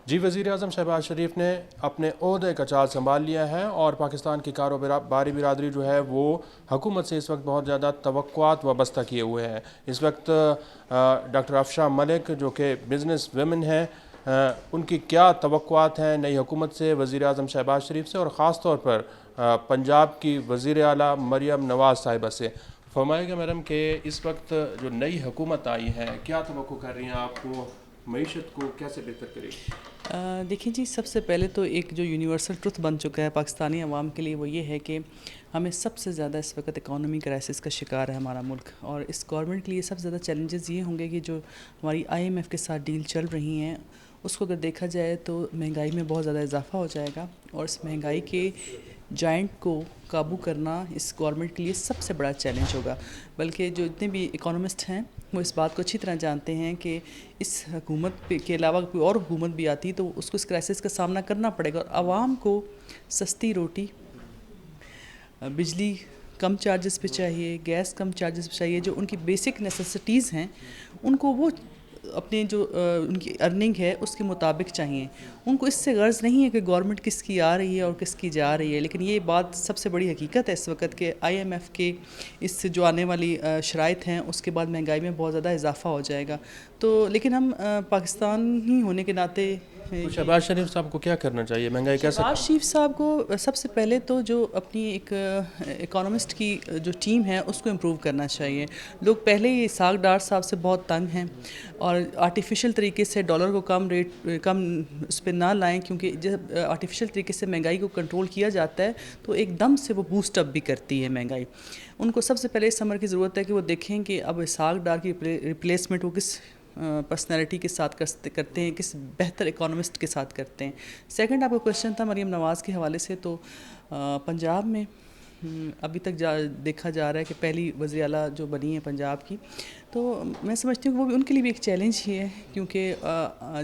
جی وزیر اعظم شہباز شریف نے اپنے عہدے کا چارج سنبھال لیا ہے اور پاکستان کی کاروباری برادری جو ہے وہ حکومت سے اس وقت بہت زیادہ توقعات وابستہ کیے ہوئے ہیں۔ اس وقت ڈاکٹر افشاں ملک جو کہ بزنس ویمن ہیں، ان کی کیا توقعات ہیں نئی حکومت سے، وزیر اعظم شہباز شریف سے، اور خاص طور پر پنجاب کی وزیر اعلیٰ مریم نواز صاحبہ سے؟ فرمائے گا میڈم کہ اس وقت جو نئی حکومت آئی ہے کیا توقع کر رہی ہیں آپ کو، معیشت کو کیسے بہتر کرے گی؟ دیکھیں جی، سب سے پہلے تو ایک جو یونیورسل ٹروتھ بن چکا ہے پاکستانی عوام کے لیے، وہ یہ ہے کہ ہمیں سب سے زیادہ اس وقت اکانومی کرائسس کا شکار ہے ہمارا ملک، اور اس گورنمنٹ کے لیے سب سے زیادہ چیلنجز یہ ہوں گے کہ جو ہماری IMF کے ساتھ ڈیل چل رہی ہیں اس کو اگر دیکھا جائے تو مہنگائی میں بہت زیادہ اضافہ ہو جائے گا، اور اس مہنگائی کے جائنٹ کو قابو کرنا اس گورنمنٹ کے لیے سب سے بڑا چیلنج ہوگا۔ بلکہ جو اتنے بھی اکانومسٹ ہیں وہ اس بات کو اچھی طرح جانتے ہیں کہ اس حکومت کے علاوہ کوئی اور حکومت بھی آتی تو اس کو اس کرائسس کا سامنا کرنا پڑے گا، اور عوام کو سستی روٹی، بجلی کم چارجز پہ چاہیے، گیس کم چارجز پہ چاہیے، جو ان کی بیسک نیسیسٹیز ہیں ان کو وہ اپنے جو ان کی ارننگ ہے اس کے مطابق چاہیے۔ ان کو اس سے غرض نہیں ہے کہ گورنمنٹ کس کی آ رہی ہے اور کس کی جا رہی ہے، لیکن یہ بات سب سے بڑی حقیقت ہے اس وقت کہ IMF کے اس سے جو آنے والی شرائط ہیں اس کے بعد مہنگائی میں بہت زیادہ اضافہ ہو جائے گا۔ تو لیکن ہم پاکستانی ہونے کے ناطے شہباز شریف صاحب کو کیا کرنا چاہیے، مہنگائی کیسے؟ شہباز شریف صاحب کو سب سے پہلے تو جو اپنی ایک اکانومسٹ کی جو ٹیم ہے اس کو امپروو کرنا چاہیے۔ لوگ پہلے ہی اسحاق ڈار صاحب سے بہت تنگ ہیں، اور آرٹیفیشل طریقے سے ڈالر کو کم اس پہ نہ لائیں، کیونکہ جب آرٹیفیشل طریقے سے مہنگائی کو کنٹرول کیا جاتا ہے تو ایک دم سے وہ بوسٹ اپ بھی کرتی ہے مہنگائی۔ ان کو سب سے پہلے اس سمر کی ضرورت ہے کہ وہ دیکھیں کہ اب اسحاق ڈار کی ریپلیسمنٹ وہ کس پرسنالٹی کے ساتھ کرتے ہیں، کس بہتر اکانومسٹ کے ساتھ کرتے ہیں۔ سیکنڈ آپ کا کویشچن تھا مریم نواز کے حوالے سے، تو پنجاب میں ابھی تک دیکھا جا رہا ہے کہ پہلی وزیر اعلیٰ جو بنی ہے پنجاب کی، تو میں سمجھتی ہوں کہ وہ بھی ان کے لیے بھی ایک چیلنج ہی ہے، کیونکہ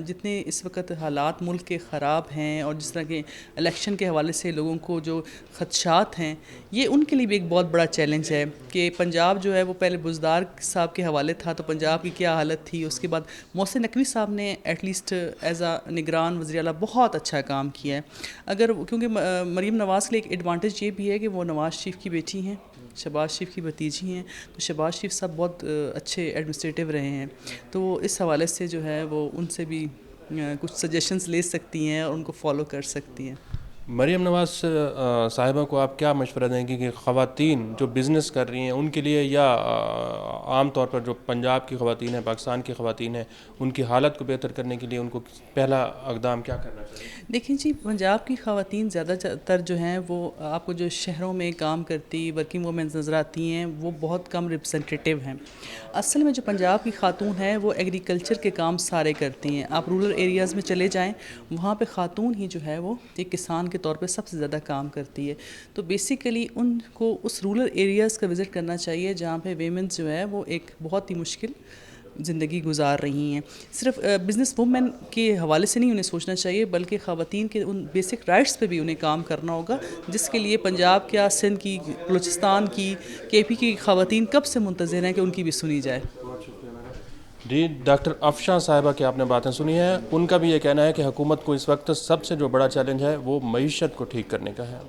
جتنے اس وقت حالات ملک کے خراب ہیں اور جس طرح کے الیکشن کے حوالے سے لوگوں کو جو خدشات ہیں، یہ ان کے لیے بھی ایک بہت بڑا چیلنج ہے کہ پنجاب جو ہے وہ پہلے بزدار صاحب کے حوالے تھا تو پنجاب کی کیا حالت تھی، اس کے بعد محسن نقوی صاحب نے ایٹ لیسٹ ایز اے نگران وزیر اعلیٰ بہت اچھا کام کیا ہے۔ کیونکہ مریم نواز کے لیے ایک ایڈوانٹیج یہ بھی ہے کہ وہ نواز شریف کی بیٹی ہیں، شہباز شریف کی بھتیجی ہیں، تو شہباز شریف صاحب بہت اچھے ایڈمنسٹریٹو رہے ہیں، تو اس حوالے سے جو ہے وہ ان سے بھی کچھ سجیشنز لے سکتی ہیں اور ان کو فالو کر سکتی ہیں۔ مریم نواز صاحبہ کو آپ کیا مشورہ دیں گے کہ خواتین جو بزنس کر رہی ہیں ان کے لیے، یا عام طور پر جو پنجاب کی خواتین ہیں، پاکستان کی خواتین ہیں، ان کی حالت کو بہتر کرنے کے لیے ان کو پہلا اقدام کیا کرنا چاہیے؟ دیکھیں جی، پنجاب کی خواتین زیادہ تر جو ہیں وہ آپ کو جو شہروں میں کام کرتی ورکنگ وومنز نظر آتی ہیں وہ بہت کم ریپرزنٹیٹیو ہیں۔ اصل میں جو پنجاب کی خاتون ہے وہ ایگریکلچر کے کام سارے کرتی ہیں۔ آپ رورل ایریاز میں چلے جائیں، وہاں پہ خاتون ہی جو ہے وہ ایک کسان کے طور پہ سب سے زیادہ کام کرتی ہے۔ تو بیسیکلی ان کو اس رورل ایریاز کا وزٹ کرنا چاہیے جہاں پہ ویمنز جو ہے وہ ایک بہت ہی مشکل زندگی گزار رہی ہیں۔ صرف بزنس وومن کے حوالے سے نہیں انہیں سوچنا چاہیے، بلکہ خواتین کے ان بیسک رائٹس پہ بھی انہیں کام کرنا ہوگا، جس کے لیے پنجاب کیا، سندھ کی، بلوچستان کی، KP کی خواتین کب سے منتظر ہیں کہ ان کی بھی سنی جائے۔ جی ڈاکٹر افشاں صاحبہ کی آپ نے باتیں سنی ہیں، ان کا بھی یہ کہنا ہے کہ حکومت کو اس وقت سب سے جو بڑا چیلنج ہے وہ معیشت کو ٹھیک کرنے کا ہے۔